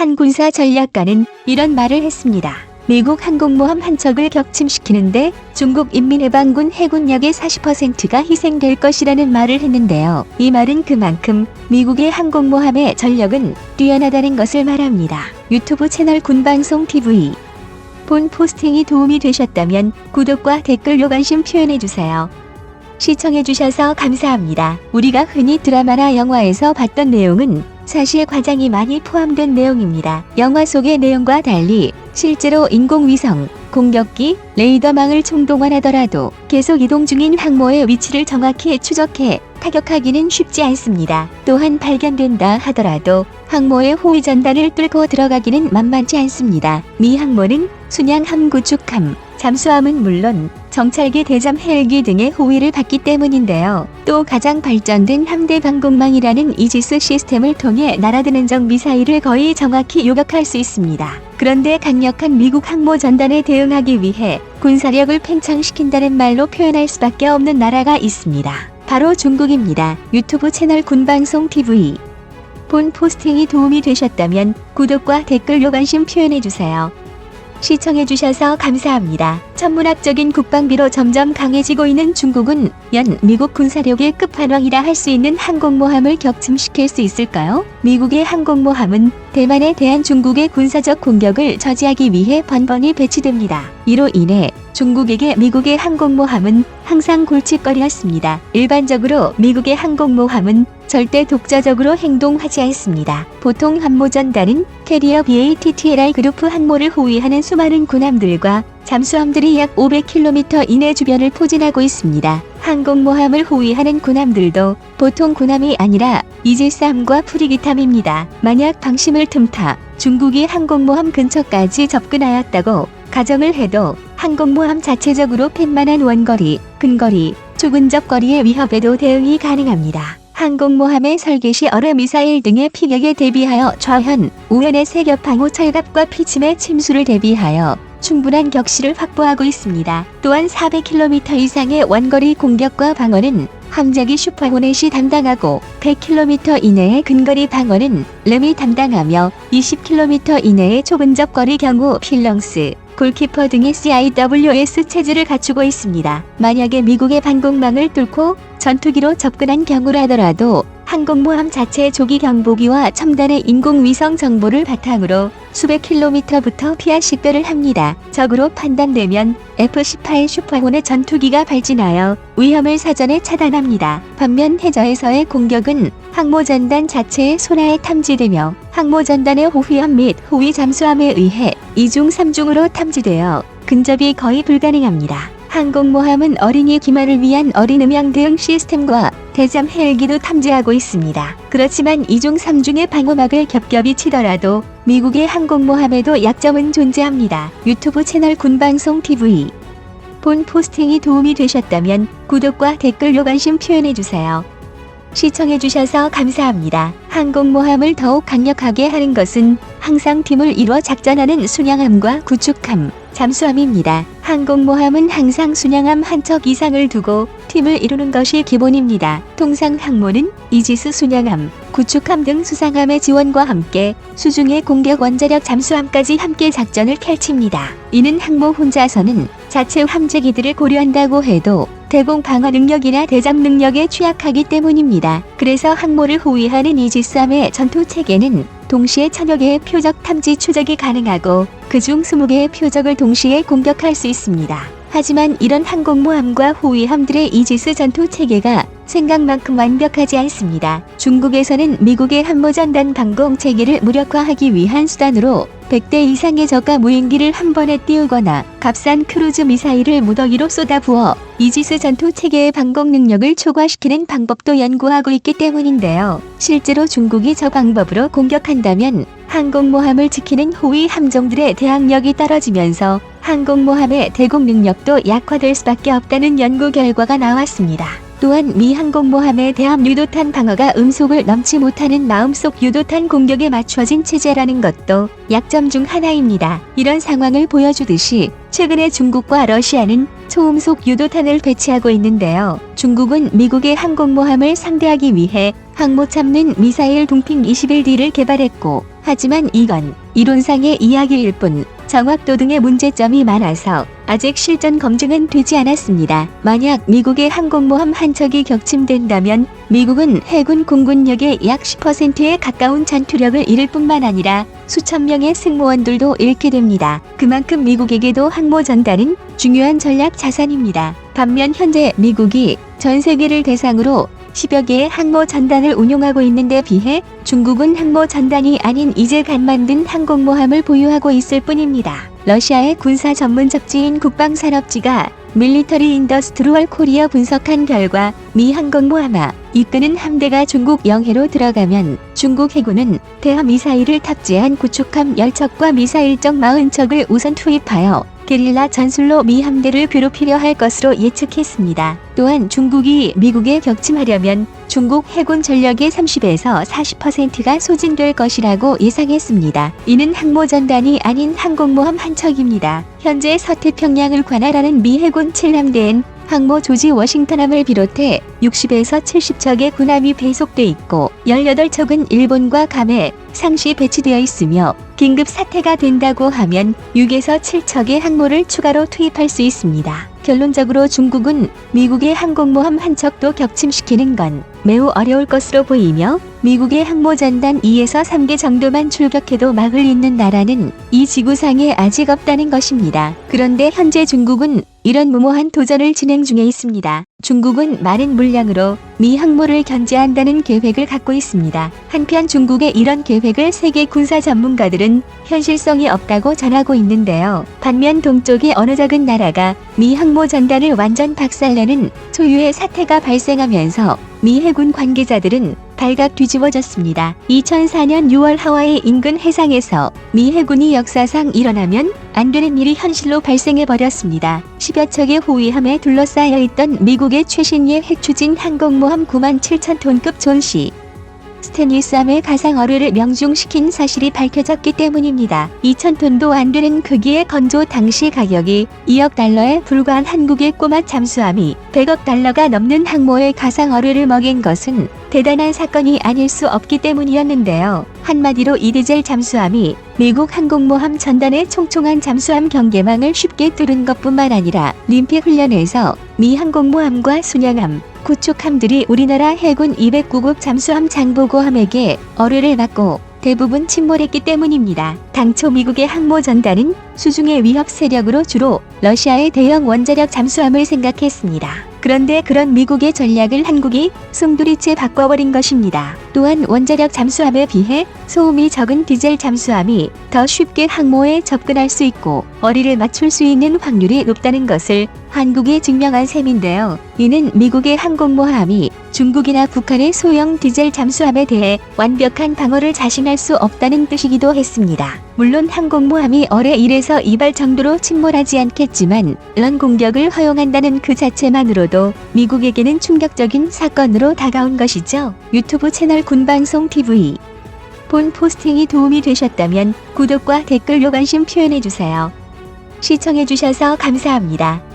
한 군사 전략가는 이런 말을 했습니다. 미국 항공모함 한 척을 격침시키는데 중국 인민해방군 해군력의 40%가 희생될 것이라는 말을 했는데요. 이 말은 그만큼 미국의 항공모함의 전력은 뛰어나다는 것을 말합니다. 유튜브 채널 군방송 TV. 본 포스팅이 도움이 되셨다면 구독과 댓글로 관심 표현해주세요. 시청해주셔서 감사합니다. 우리가 흔히 드라마나 영화에서 봤던 내용은 사실 과장이 많이 포함된 내용입니다. 영화 속의 내용과 달리 실제로 인공위성, 공격기, 레이더망을 총동원하더라도 계속 이동 중인 항모의 위치를 정확히 추적해 타격하기는 쉽지 않습니다. 또한 발견된다 하더라도 항모의 호위 전단을 뚫고 들어가기는 만만치 않습니다. 미 항모는 순양함, 구축함, 잠수함은 물론 정찰기, 대잠, 헬기 등의 호위를 받기 때문인데요. 또 가장 발전된 함대 방공망이라는 이지스 시스템을 통해 날아드는 적 미사일을 거의 정확히 요격할 수 있습니다. 그런데 강력한 미국 항모 전단에 대응하기 위해 군사력을 팽창시킨다는 말로 표현할 수밖에 없는 나라가 있습니다. 바로 중국입니다. 유튜브 채널 군방송 TV. 본 포스팅이 도움이 되셨다면 구독과 댓글로 관심 표현해주세요. 시청해주셔서 감사합니다. 천문학적인 국방비로 점점 강해지고 있는 중국은 연 미국 군사력의 끝판왕이라 할 수 있는 항공모함을 격침시킬 수 있을까요? 미국의 항공모함은 대만에 대한 중국의 군사적 공격을 저지하기 위해 번번이 배치됩니다. 이로 인해 중국에게 미국의 항공모함은 항상 골칫거리였습니다. 일반적으로 미국의 항공모함은 절대 독자적으로 행동하지 않습니다. 보통 항모전단은 캐리어 BATTLR 그룹 항모를 호위하는 수많은 군함들과 잠수함들이 약 500km 이내 주변을 포진하고 있습니다. 항공모함을 호위하는 군함들도 보통 군함이 아니라 이지스함과 프리기탐입니다. 만약 방심을 틈타 중국이 항공모함 근처까지 접근하였다고 가정을 해도 항공모함 자체적으로 펜만한 원거리, 근거리, 초근접거리의 위협에도 대응이 가능합니다. 항공모함의 설계 시 어뢰 미사일 등의 피격에 대비하여 좌현, 우현의 세겹 방호 철갑과 피침의 침수를 대비하여 충분한 격시를 확보하고 있습니다. 또한 400km 이상의 원거리 공격과 방어는 함재기 슈퍼호넷이 담당하고 100km 이내의 근거리 방어는 램이 담당하며 20km 이내의 초근접거리 경우 필렁스, 골키퍼 등의 CIWS 체제를 갖추고 있습니다. 만약에 미국의 방공망을 뚫고 전투기로 접근한 경우라더라도 항공모함 자체의 조기 경보기와 첨단의 인공위성 정보를 바탕으로 수백 킬로미터부터 피하 식별을 합니다. 적으로 판단되면 F-18 슈퍼호넷 전투기가 발진하여 위험을 사전에 차단합니다. 반면 해저에서의 공격은 항모전단 자체의 소나에 탐지되며 항모전단의 호위함 및 호위 잠수함에 의해 2중 3중으로 탐지되어 근접이 거의 불가능합니다. 항공모함은 어린이 기만을 위한 어린 음향 대응 시스템과 대잠 헬기도 탐지하고 있습니다. 그렇지만 2중 3중의 방어막을 겹겹이 치더라도 미국의 항공모함에도 약점은 존재합니다. 유튜브 채널 군방송 TV. 본 포스팅이 도움이 되셨다면 구독과 댓글로 관심 표현해주세요. 시청해주셔서 감사합니다. 항공모함을 더욱 강력하게 하는 것은 항상 팀을 이루어 작전하는 순양함과 구축함, 잠수함입니다. 항공모함은 항상 순양함 한 척 이상을 두고 팀을 이루는 것이 기본입니다. 통상 항모는 이지스 순양함, 구축함 등 수상함의 지원과 함께 수중의 공격 원자력 잠수함까지 함께 작전을 펼칩니다. 이는 항모 혼자서는 자체 함재기들을 고려한다고 해도 대공 방어 능력이나 대잠 능력에 취약하기 때문입니다. 그래서 항모를 호위하는 이지스함의 전투 체계는 동시에 천여 개의 표적 탐지 추적이 가능하고 그중 20개의 표적을 동시에 공격할 수 있습니다. 하지만 이런 항공모함과 호위함들의 이지스 전투 체계가 생각만큼 완벽하지 않습니다. 중국에서는 미국의 항모전단 방공 체계를 무력화하기 위한 수단으로 100대 이상의 저가 무인기를 한 번에 띄우거나 값싼 크루즈 미사일을 무더기로 쏟아부어 이지스 전투 체계의 방공 능력을 초과시키는 방법도 연구하고 있기 때문인데요. 실제로 중국이 저 방법으로 공격한다면 항공모함을 지키는 호위 함정들의 대항력이 떨어지면서 항공모함의 대공 능력도 약화될 수밖에 없다는 연구 결과가 나왔습니다. 또한 미 항공모함의 대함 유도탄 방어가 음속을 넘지 못하는 마음속 유도탄 공격에 맞춰진 체제라는 것도 약점 중 하나입니다. 이런 상황을 보여주듯이 최근에 중국과 러시아는 초음속 유도탄을 배치하고 있는데요. 중국은 미국의 항공모함을 상대하기 위해 항모 참는 미사일 동핑 21D를 개발했고 하지만 이건 이론상의 이야기일 뿐 정확도 등의 문제점이 많아서 아직 실전 검증은 되지 않았습니다. 만약 미국의 항공모함 한 척이 격침된다면 미국은 해군 공군력의 약 10%에 가까운 전투력을 잃을 뿐만 아니라 수천 명의 승무원들도 잃게 됩니다. 그만큼 미국에게도 항모 전단은 중요한 전략 자산입니다. 반면 현재 미국이 전 세계를 대상으로 10여 개의 항모 전단을 운용하고 있는데 비해 중국은 항모 전단이 아닌 이제갓 만든 항공모함을 보유하고 있을 뿐입니다. 러시아의 군사 전문 잡지인 국방산업지가 밀리터리 인더스트루얼 코리아 분석한 결과 미 항공모함아 이끄는 함대가 중국 영해로 들어가면 중국 해군은 대함미사일을 탑재한 구축함 10척과 미사일정 40척을 우선 투입하여 게릴라 전술로 미 함대를 괴롭히려 할 것으로 예측했습니다. 또한 중국이 미국에 격침하려면 중국 해군 전력의 30에서 40%가 소진될 것이라고 예상했습니다. 이는 항모전단이 아닌 항공모함 한 척입니다. 현재 서태평양을 관할하는 미 해군 7함대엔 항모 조지 워싱턴함을 비롯해 60에서 70척의 군함이 배속돼 있고 18척은 일본과 감에 상시 배치되어 있으며 긴급 사태가 된다고 하면 6에서 7척의 항모를 추가로 투입할 수 있습니다. 결론적으로 중국은 미국의 항공모함 한 척도 격침시키는 건 매우 어려울 것으로 보이며 미국의 항모전단 2에서 3개 정도만 출격해도 막을 잇는 나라는 이 지구상에 아직 없다는 것입니다. 그런데 현재 중국은 이런 무모한 도전을 진행 중에 있습니다. 중국은 많은 물량으로 미 항모를 견제한다는 계획을 갖고 있습니다. 한편 중국의 이런 계획을 세계 군사 전문가들은 현실성이 없다고 전하고 있는데요. 반면 동쪽의 어느 작은 나라가 미 항모 전단을 완전 박살내는 초유의 사태가 발생하면서 미 해군 관계자들은 발각 뒤집어졌습니다. 2004년 6월 하와이 인근 해상에서 미 해군이 역사상 일어나면 안 되는 일이 현실로 발생해버렸습니다. 10여 척의 호위함에 둘러싸여 있던 미국의 최신의 핵추진 항공모함 97,000톤급 존시 스테니스함의 가상 어뢰를 명중시킨 사실이 밝혀졌기 때문입니다. 2,000톤도 안 되는 크기의 건조 당시 가격이 2억 달러에 불과한 한국의 꼬마 잠수함이 100억 달러가 넘는 항모의 가상 어뢰를 먹인 것은 대단한 사건이 아닐 수 없기 때문이었는데요. 한마디로 이 디젤 잠수함이 미국 항공모함 전단의 총총한 잠수함 경계망을 쉽게 뚫은 것뿐만 아니라 림피 훈련에서 미 항공모함과 순양함, 구축함들이 우리나라 해군 209급 잠수함 장보고함에게 어뢰를 맞고 대부분 침몰했기 때문입니다. 당초 미국의 항모 전단은 수중의 위협 세력으로 주로 러시아의 대형 원자력 잠수함을 생각했습니다. 그런데 그런 미국의 전략을 한국이 숨두리째 바꿔버린 것입니다. 또한 원자력 잠수함에 비해 소음이 적은 디젤 잠수함이 더 쉽게 항모에 접근할 수 있고 어리를 맞출 수 있는 확률이 높다는 것을 한국이 증명한 셈인데요. 이는 미국의 항공모함이 중국이나 북한의 소형 디젤 잠수함에 대해 완벽한 방어를 자신할 수 없다는 뜻이기도 했습니다. 물론 항공모함이 어뢰 1에서 2발 정도로 침몰하지 않겠지만 이런 공격을 허용한다는 그 자체만으로도 미국에게는 충격적인 사건으로 다가온 것이죠. 유튜브 채널 군방송TV 본 포스팅이 도움이 되셨다면 구독과 댓글로 관심 표현해주세요. 시청해주셔서 감사합니다.